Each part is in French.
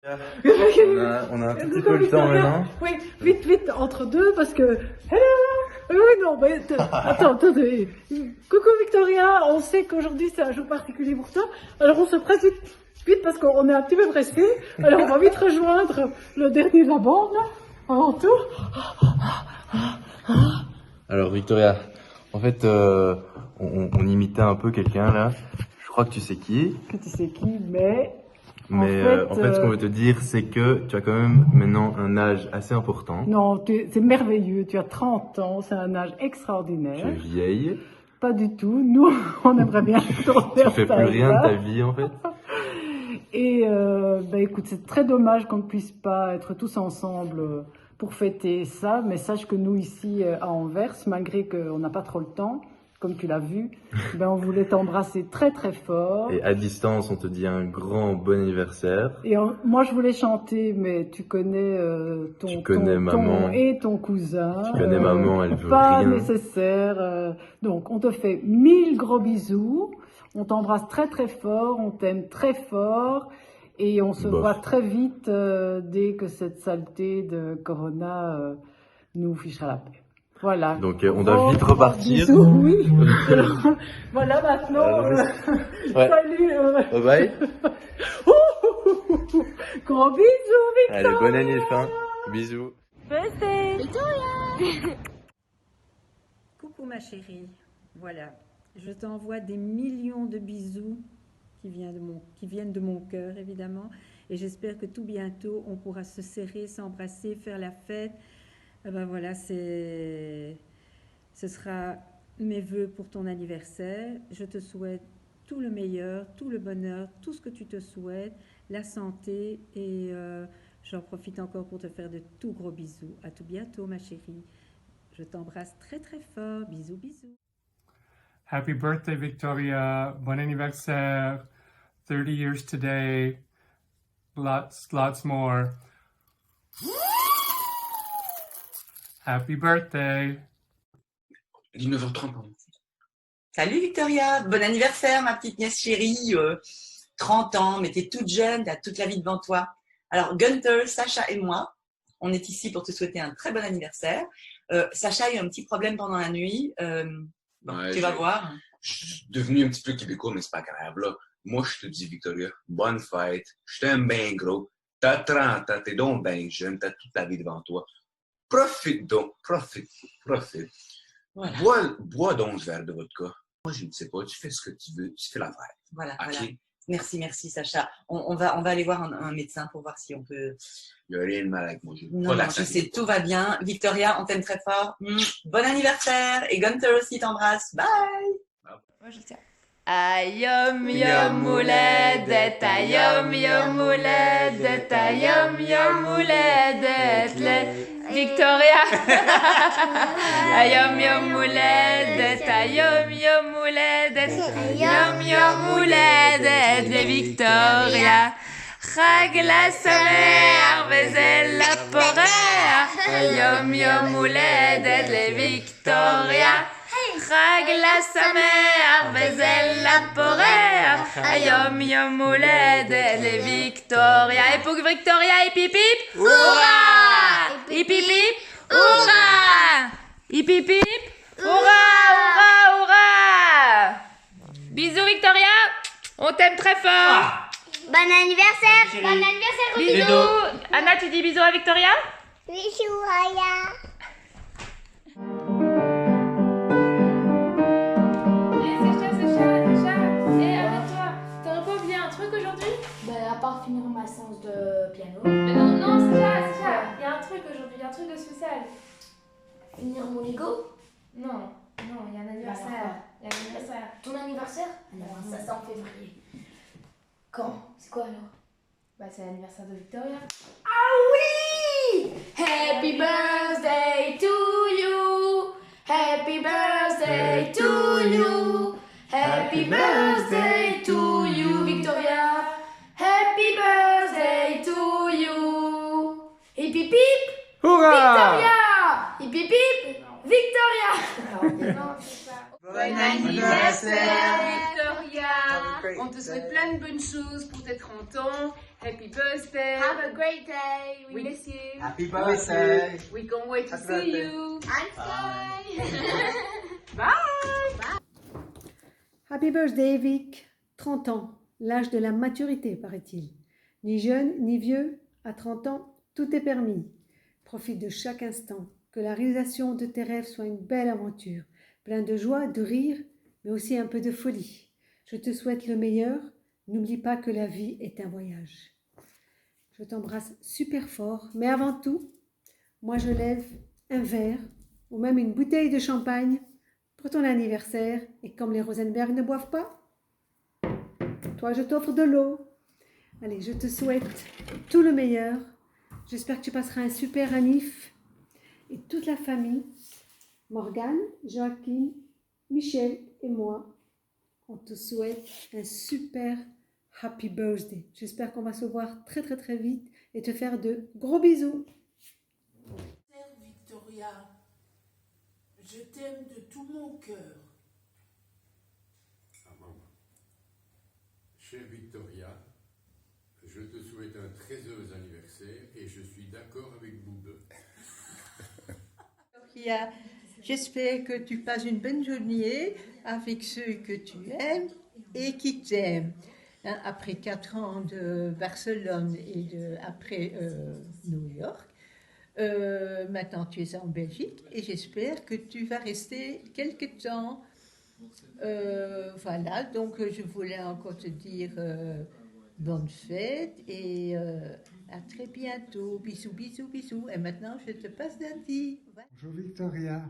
On a un tout petit peu le temps maintenant. Oui, vite, vite, entre deux, parce que... Hello. Oui, non, mais attends, attendez. Coucou Victoria, on sait qu'aujourd'hui c'est un jour particulier pour toi, alors on se presse vite parce qu'on est un petit peu pressé. Alors on va vite rejoindre le dernier de la bande, là, avant tout. Alors Victoria, en fait, on imitait un peu quelqu'un là. Je crois que tu sais qui. Que tu sais qui, mais... Mais en fait, ce qu'on veut te dire, c'est que tu as quand même maintenant un âge assez important. Non, c'est merveilleux, tu as 30 ans, c'est un âge extraordinaire. Tu es vieille. Pas du tout, nous, on aimerait bien tourner. Tu fais plus rien de ta vie en fait. Et écoute, c'est très dommage qu'on ne puisse pas être tous ensemble pour fêter ça, mais sache que nous ici à Anvers, malgré qu'on n'a pas trop le temps, comme tu l'as vu, on voulait t'embrasser très très fort. Et à distance, on te dit un grand bon anniversaire. Et moi je voulais chanter, mais tu connais maman et ton cousin. Tu connais maman, elle veut pas rien. Pas nécessaire. Donc on te fait 1000 gros bisous. On t'embrasse très très fort, on t'aime très fort. Et on se voit très vite dès que cette saleté de Corona nous fichera la paix. Voilà. Donc on doit vite repartir. Bisous, oui. Voilà maintenant. Ouais. Salut. Bye bye. Gros bisous, Victor. Allez, bonne année fin. Bisous. Birthday. Victoria. Coucou ma chérie. Voilà. Je t'envoie des millions de bisous qui viennent de mon cœur évidemment. Et j'espère que tout bientôt on pourra se serrer, s'embrasser, faire la fête. Voilà, ce sera mes vœux pour ton anniversaire. Je te souhaite tout le meilleur, tout le bonheur, tout ce que tu te souhaites, la santé et j'en profite encore pour te faire de tout gros bisous. À tout bientôt ma chérie. Je t'embrasse très très fort. Bisous, bisous. Happy birthday Victoria. Bon anniversaire. 30 years today. Lots more. Happy birthday. 19h30, pardon. Salut Victoria, bon anniversaire ma petite nièce chérie, 30 ans, mais t'es toute jeune, t'as toute la vie devant toi. Alors Gunther, Sacha et moi, on est ici pour te souhaiter un très bon anniversaire. Sacha a eu un petit problème pendant la nuit, tu vas voir. Je suis devenu un petit peu québécois, mais c'est pas grave là. Moi je te dis Victoria, bonne fête, je t'aime bien gros, t'as 30 ans, t'es donc bien jeune, t'as toute la vie devant toi. Profite donc, profite. Voilà. Bois donc ce verre de vodka. Moi, je ne sais pas, tu fais ce que tu veux, tu fais la fête. Voilà, okay. voilà. Merci Sacha. On va aller voir un médecin pour voir si on peut... Il n'y a rien de mal avec moi. Non, je sais, tout va bien. Victoria, on t'aime très fort. Bon anniversaire. Et Gunther aussi t'embrasse. Bye. Moi, je le tiens. Ayom yom houledet, ayom yom houledet, ayom yom houledet, le Victoria. Ayom yom houledet, ayom yom houledet, ayom yom houledet, le Victoria. Chag la samer vezel la porer, ayom yom houledet, le Victoria. Chag la samer vezel la porer, ayom yom houledet le Victoria. Et pour Victoria, hip hip hip, hurrah! Hip hip hip, hurrah! Hip hip hip, hurrah, hurrah, hurrah! Bisous Victoria, on t'aime très fort. Bon anniversaire! Bon anniversaire, bisous! Anna, tu dis bisous à Victoria? Bisous, Aya! À part finir ma séance de piano. Mais non, Sacha, il y a un truc aujourd'hui, il y a un truc de spécial. Finir mon Lego? Non, il y a un anniversaire. Il y a un anniversaire. Ton anniversaire? Non, ça c'est en février. Quand? C'est quoi alors? C'est l'anniversaire de Victoria. Ah oui! Happy birthday to you! Happy birthday to you! Happy birthday to you, Victoria! Happy birthday to you! Hip hip hip! Hurrah! Victoria! Hip hip hip! Victoria! Non, c'est ça. Bon anniversaire, Victoria! On te souhaite plein de bonnes choses pour tes 30 ans. Happy birthday. Have a great day. We Oui. miss you. Happy birthday. We can't wait to Happy see birthday. you. Einstein. Bye. Happy birthday, Vic. 30 ans, l'âge de la maturité, paraît-il. Ni jeune, ni vieux, à 30 ans, tout est permis. Profite de chaque instant. Que la réalisation de tes rêves soit une belle aventure, plein de joie, de rire, mais aussi un peu de folie. Je te souhaite le meilleur. N'oublie pas que la vie est un voyage. Je t'embrasse super fort, mais avant tout, moi je lève un verre ou même une bouteille de champagne pour ton anniversaire. Et comme les Rosenberg ne boivent pas, toi je t'offre de l'eau. Allez, je te souhaite tout le meilleur. J'espère que tu passeras un super anniv. Et toute la famille, Morgane, Joachim, Michel et moi, on te souhaite un super happy birthday. J'espère qu'on va se voir très très très vite et te faire de gros bisous. Victoria, je t'aime de tout mon cœur. Ah, maman. Chère Victoria, je te souhaite un très heureux anniversaire et je suis d'accord avec vous deux. J'espère que tu passes une bonne journée avec ceux que tu aimes et qui t'aiment. Hein, après 4 ans de Barcelone et après New York, maintenant tu es en Belgique et j'espère que tu vas rester quelque temps. Voilà, donc je voulais encore te dire bonne fête et à très bientôt. Bisous, bisous, bisous. Et maintenant, je te passe Dandy. Bonjour Victoria.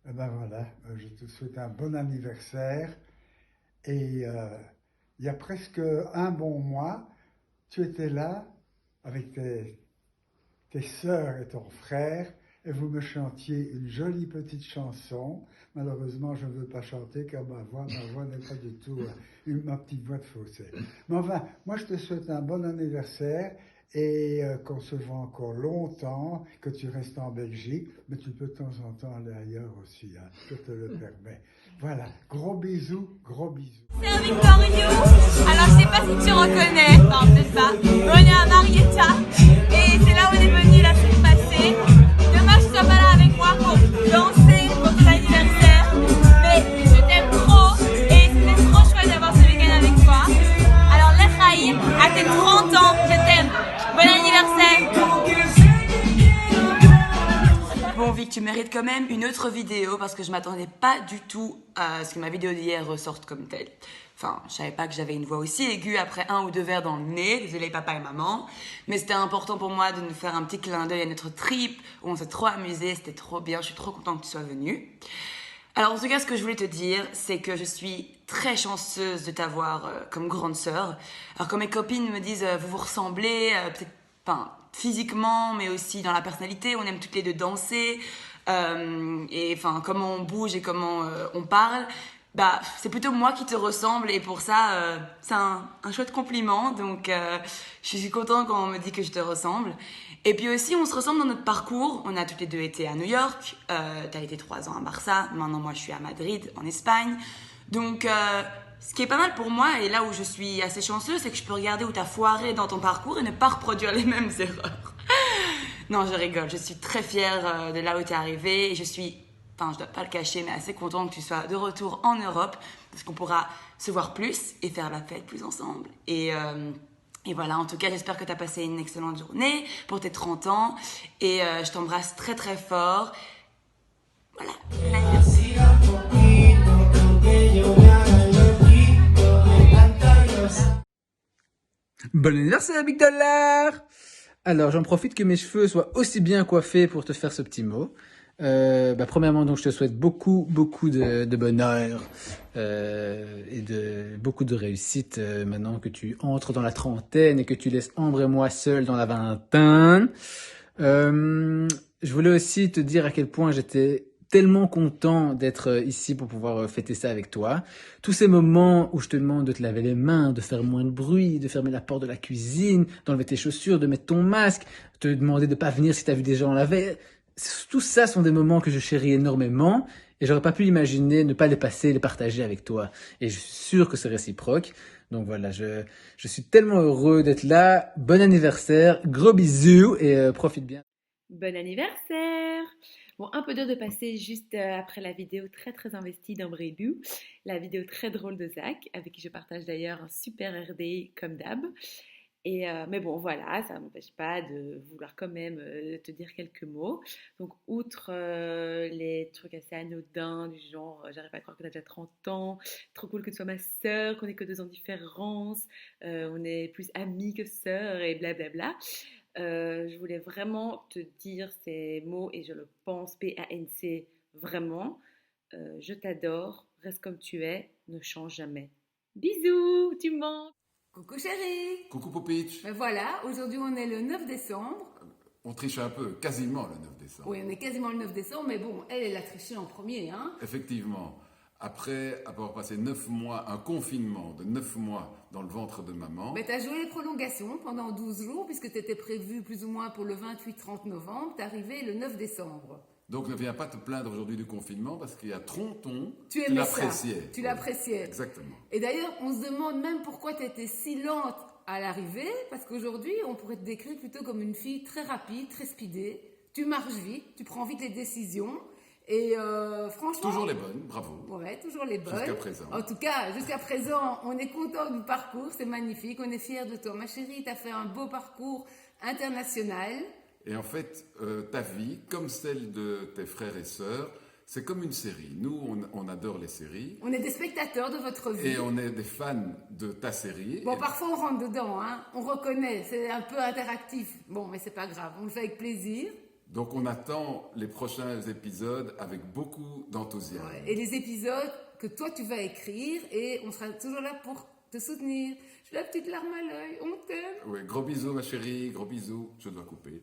Eh ben voilà, je te souhaite un bon anniversaire. Et il y a presque un bon mois, tu étais là avec tes sœurs et ton frère et vous me chantiez une jolie petite chanson. Malheureusement, je ne veux pas chanter car ma voix n'est pas du tout ma petite voix de fausset. Mais enfin, moi je te souhaite un bon anniversaire et qu'on se voit encore longtemps, que tu restes en Belgique, mais tu peux de temps en temps aller ailleurs aussi, hein, je te le permets. Voilà, gros bisous, gros bisous. C'est Victorio. Alors je sais pas si tu reconnais, non peut-être pas. Mais on est à Marietta et c'est là où on est venu la semaine passée. Dommage que tu sois pas là avec moi pour danser pour ton anniversaire. Mais je t'aime trop et c'était trop chouette d'avoir ce week-end avec toi. Alors l'Echaïm, à tes 30 ans, je t'aime. Bon anniversaire. Bon Vic, tu mérites quand même une autre vidéo parce que je m'attendais pas du tout à ce que ma vidéo d'hier ressorte comme telle. Enfin, je savais pas que j'avais une voix aussi aiguë après 1 ou 2 verres dans le nez. Désolée papa et maman. Mais c'était important pour moi de nous faire un petit clin d'œil à notre trip où on s'est trop amusé. C'était trop bien. Je suis trop contente que tu sois venue. Alors en tout cas, ce que je voulais te dire, c'est que je suis très chanceuse de t'avoir comme grande sœur. Alors quand mes copines me disent vous vous ressemblez, peut-être, enfin, physiquement, mais aussi dans la personnalité, on aime toutes les deux danser, et enfin comment on bouge et comment on parle, bah c'est plutôt moi qui te ressemble et pour ça c'est un chouette compliment, donc je suis contente quand on me dit que je te ressemble. Et puis aussi on se ressemble dans notre parcours, on a toutes les deux été à New York, t'as été 3 ans à Barça, maintenant moi je suis à Madrid en Espagne, donc ce qui est pas mal pour moi et là où je suis assez chanceuse, c'est que je peux regarder où t'as foiré dans ton parcours et ne pas reproduire les mêmes erreurs. Non, je rigole, je suis très fière de là où t'es arrivée et je suis, enfin je dois pas le cacher, mais assez contente que tu sois de retour en Europe parce qu'on pourra se voir plus et faire la fête plus ensemble. Et voilà, en tout cas, j'espère que tu as passé une excellente journée pour tes 30 ans et je t'embrasse très très fort. Voilà. Bon anniversaire, Big Dollar! Alors, j'en profite que mes cheveux soient aussi bien coiffés pour te faire ce petit mot. Premièrement, donc, je te souhaite beaucoup de bonheur et beaucoup de réussite maintenant que tu entres dans la trentaine et que tu laisses Ambre et moi seuls dans la vingtaine. Je voulais aussi te dire à quel point j'étais tellement content d'être ici pour pouvoir fêter ça avec toi. Tous ces moments où je te demande de te laver les mains, de faire moins de bruit, de fermer la porte de la cuisine, d'enlever tes chaussures, de mettre ton masque, te demander de pas venir si tu as vu des gens laver. Tout ça sont des moments que je chéris énormément et j'aurais pas pu imaginer ne pas les passer, les partager avec toi. Et je suis sûr que c'est réciproque. Donc voilà, je suis tellement heureux d'être là. Bon anniversaire, gros bisous et profite bien. Bon anniversaire! Bon, un peu dur de passer juste après la vidéo très très investie d'Ambredou, la vidéo très drôle de Zach, avec qui je partage d'ailleurs un super RD comme d'hab. Mais bon, voilà, ça ne m'empêche pas de vouloir quand même te dire quelques mots. Donc, outre les trucs assez anodins, du genre, j'arrive pas à croire que tu as déjà 30 ans, trop cool que tu sois ma sœur, qu'on ait que 2 ans de différence, on est plus amis que sœurs et blablabla. Je voulais vraiment te dire ces mots et je le pense, PANC, vraiment. Je t'adore, reste comme tu es, ne change jamais. Bisous, tu me manques! Coucou chérie. Coucou Popitch. Ben voilà, aujourd'hui on est le 9 décembre. On triche un peu, quasiment le 9 décembre. Oui, on est quasiment le 9 décembre, mais bon, elle a triché en premier, hein. Effectivement. Après avoir passé 9 mois, un confinement de 9 mois dans le ventre de maman. Ben t'as joué les prolongations pendant 12 jours, puisque t'étais prévu plus ou moins pour le 28-30 novembre, t'es arrivé le 9 décembre. Donc ne viens pas te plaindre aujourd'hui du confinement parce qu'il y a Tronton, tu l'appréciais. Tu l'appréciais. Exactement. Et d'ailleurs, on se demande même pourquoi tu étais si lente à l'arrivée, parce qu'aujourd'hui, on pourrait te décrire plutôt comme une fille très rapide, très speedée. Tu marches vite, tu prends vite les décisions. Et franchement... Toujours les bonnes, bravo. Ouais, toujours les bonnes. Jusqu'à présent. En tout cas, jusqu'à présent, on est content du parcours, c'est magnifique, on est fiers de toi. Ma chérie, tu as fait un beau parcours international. Et en fait, ta vie, comme celle de tes frères et sœurs, c'est comme une série. Nous, on adore les séries. On est des spectateurs de votre vie. Et on est des fans de ta série. Bon, parfois on rentre dedans, hein. On reconnaît, c'est un peu interactif. Bon, mais c'est pas grave, on le fait avec plaisir. Donc on attend les prochains épisodes avec beaucoup d'enthousiasme. Ouais, et les épisodes que toi tu vas écrire et on sera toujours là pour te soutenir. J'ai la petite larme à l'œil, on t'aime. Oui, gros bisous ma chérie, gros bisous. Je dois couper.